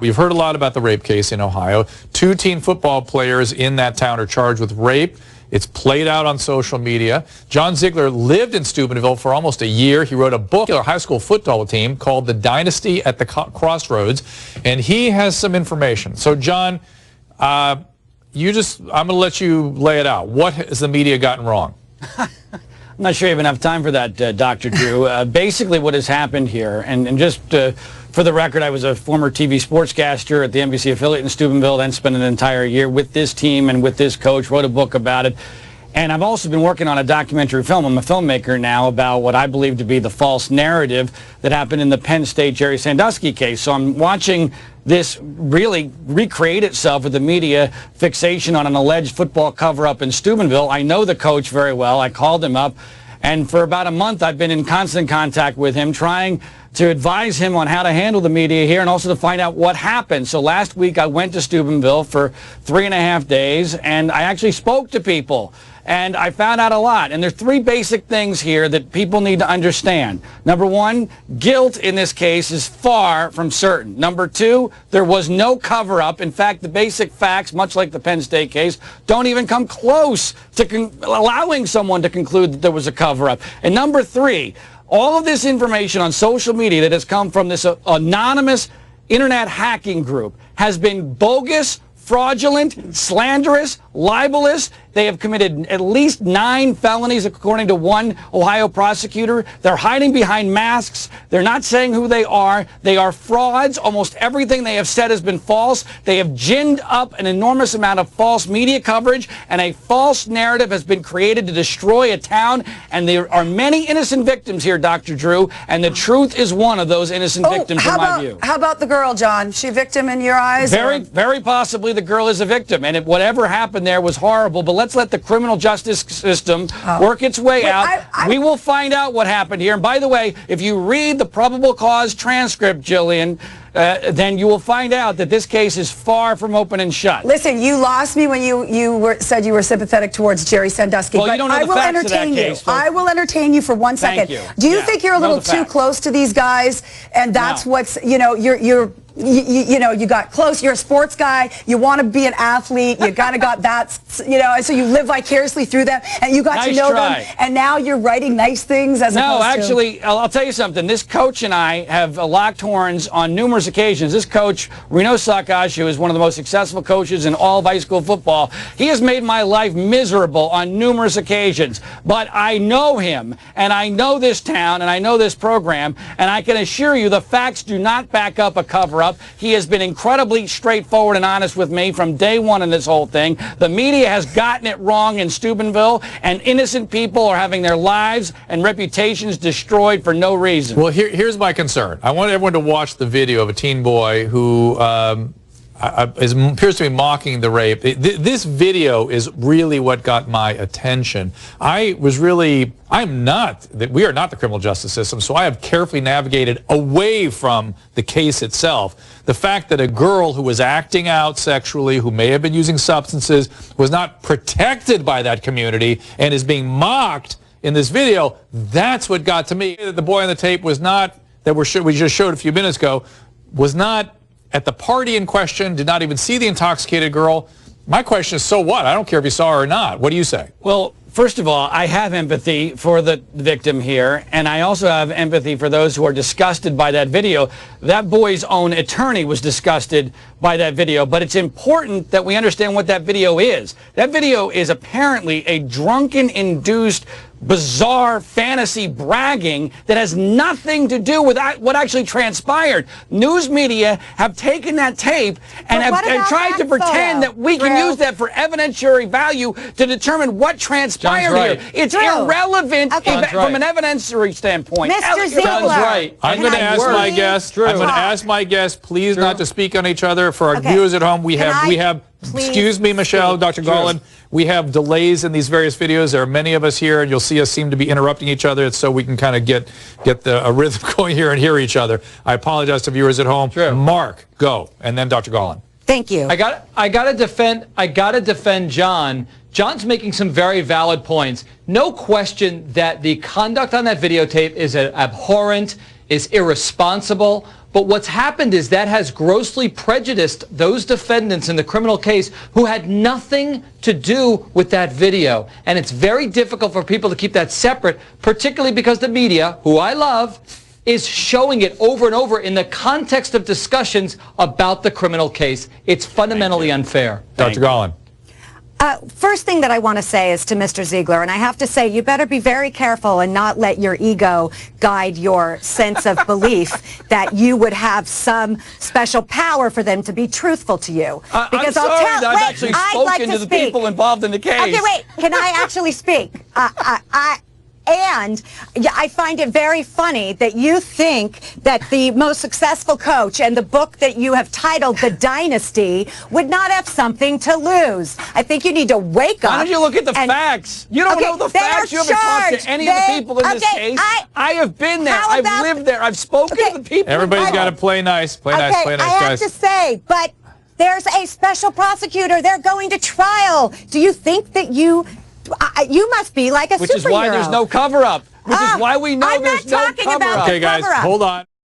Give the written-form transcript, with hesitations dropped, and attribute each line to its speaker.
Speaker 1: We've heard a lot about the rape case in Ohio. 2 teen football players in that town are charged with rape. It's played out on social media. John Ziegler lived in Steubenville for almost a year. He wrote a book on a high school football team called The Dynasty at the Crossroads, and he has some information. So, John, I'm going to let you lay it out. What has the media gotten wrong?
Speaker 2: I'm not sure you have enough time for that, Dr. Drew. Basically what has happened here, and just for the record, I was a former TV sportscaster at the NBC affiliate in Steubenville, then spent an entire year with this team and with this coach, wrote a book about it. And I've also been working on a documentary film. I'm a filmmaker now about what I believe to be the false narrative that happened in the Penn State Jerry Sandusky case. So I'm watching this really recreate itself with the media fixation on an alleged football cover-up in Steubenville. I know the coach very well. I called him up, and for about a month I've been in constant contact with him, trying to advise him on how to handle the media here and also to find out what happened. So last week I went to Steubenville for 3.5 days, and I actually spoke to people. And I found out a lot. And there's 3 basic things here that people need to understand. Number 1, guilt in this case is far from certain. Number 2, there was no cover-up. In fact, the basic facts, much like the Penn State case, don't even come close to allowing someone to conclude that there was a cover-up. And number 3, all of this information on social media that has come from this anonymous internet hacking group has been bogus, fraudulent, slanderous, libelous. They have committed at least 9 felonies, according to one Ohio prosecutor. They're hiding behind masks. They're not saying who they are. They are frauds. Almost everything they have said has been false. They have ginned up an enormous amount of false media coverage, and a false narrative has been created to destroy a town. And there are many innocent victims here, Dr. Drew, and the truth is one of those innocent victims in my view.
Speaker 3: How about the girl, John? She a victim in your eyes?
Speaker 2: Very possibly the girl is a victim, and whatever happened there was horrible, but let's let the criminal justice system work its way out. We will find out what happened here. And by the way, if you read the probable cause transcript, Jillian, then you will find out that this case is far from open and shut.
Speaker 3: Listen, you lost me when you said you were sympathetic towards Jerry Sandusky.
Speaker 2: Well, you don't know the facts of that case.
Speaker 3: I will entertain you for 1 second.
Speaker 2: Thank you.
Speaker 3: Do you think you're a little too close to these guys, and that's what's, you know, you got close. You're a sports guy. You want to be an athlete. You kind of got that, you know, so you live vicariously through them, and you got to know them, and now you're writing nice things as opposed to...
Speaker 2: No, actually, I'll tell you something. This coach and I have locked horns on numerous occasions. This coach, Reno Sakash, who is one of the most successful coaches in all of high school football, he has made my life miserable on numerous occasions. But I know him, and I know this town, and I know this program, and I can assure you the facts do not back up a cover-up. He has been incredibly straightforward and honest with me from day one in this whole thing. The media has gotten it wrong in Steubenville, and innocent people are having their lives and reputations destroyed for no reason.
Speaker 1: Well, here's my concern. I want everyone to watch the video of a teen boy who appears to be mocking the rape. This video is really what got my attention. We are not the criminal justice system, so I have carefully navigated away from the case itself. The fact that a girl who was acting out sexually, who may have been using substances, was not protected by that community and is being mocked in this video, that's what got to me. The boy on the tape was not, that we just showed a few minutes ago, was not at the party in question, did not even see the intoxicated girl. My question is, so what? I don't care if you saw her or not. What do you say?
Speaker 2: Well, first of all, I have empathy for the victim here, and I also have empathy for those who are disgusted by that video. That boy's own attorney was disgusted by that video, but it's important that we understand what that video is. That video is apparently a drunken, induced, bizarre fantasy bragging that has nothing to do with what actually transpired. News media have taken that tape and have tried to pretend that we can use that for evidentiary value to determine what transpired here. It's irrelevant from an evidentiary standpoint.
Speaker 3: Mr. Ziegler,
Speaker 1: I'm going to ask my guest. I'm going to ask my guest, please not to speak on each other. For our viewers at home, we have. Excuse me, Michelle, Dr. Garland. We have delays in these various videos. There are many of us here, and you'll see us seem to be interrupting each other. It's so we can kind of get a rhythm going here and hear each other. I apologize to viewers at home. Mark, go, and then Dr. Garland.
Speaker 3: Thank you.
Speaker 4: I gotta defend John. John's making some very valid points. No question that the conduct on that videotape is abhorrent. is irresponsible. But what's happened is that has grossly prejudiced those defendants in the criminal case who had nothing to do with that video. And it's very difficult for people to keep that separate, particularly because the media, who I love, is showing it over and over in the context of discussions about the criminal case. It's fundamentally unfair.
Speaker 1: Dr. Garland.
Speaker 3: First thing that I want to say is to Mr. Ziegler, and I have to say, you better be very careful and not let your ego guide your sense of belief that you would have some special power for them to be truthful to you.
Speaker 2: Because I've actually spoken to the people involved in the case.
Speaker 3: Okay, wait. Can I actually speak? And I find it very funny that you think that the most successful coach and the book that you have titled The Dynasty would not have something to lose. I think you need to wake up.
Speaker 2: Why don't you look at the facts? You don't know the facts. You haven't talked to any of the people in this case. I have been there. I've lived there. I've spoken to the people.
Speaker 1: Everybody's got to play nice. Play nice, play nice, guys.
Speaker 3: I have to say, but there's a special prosecutor. They're going to trial. Do you think that you must be like a superhero?
Speaker 2: Which is why there's no cover-up. Which is why we know there's no cover-up.
Speaker 1: Okay, guys, hold on.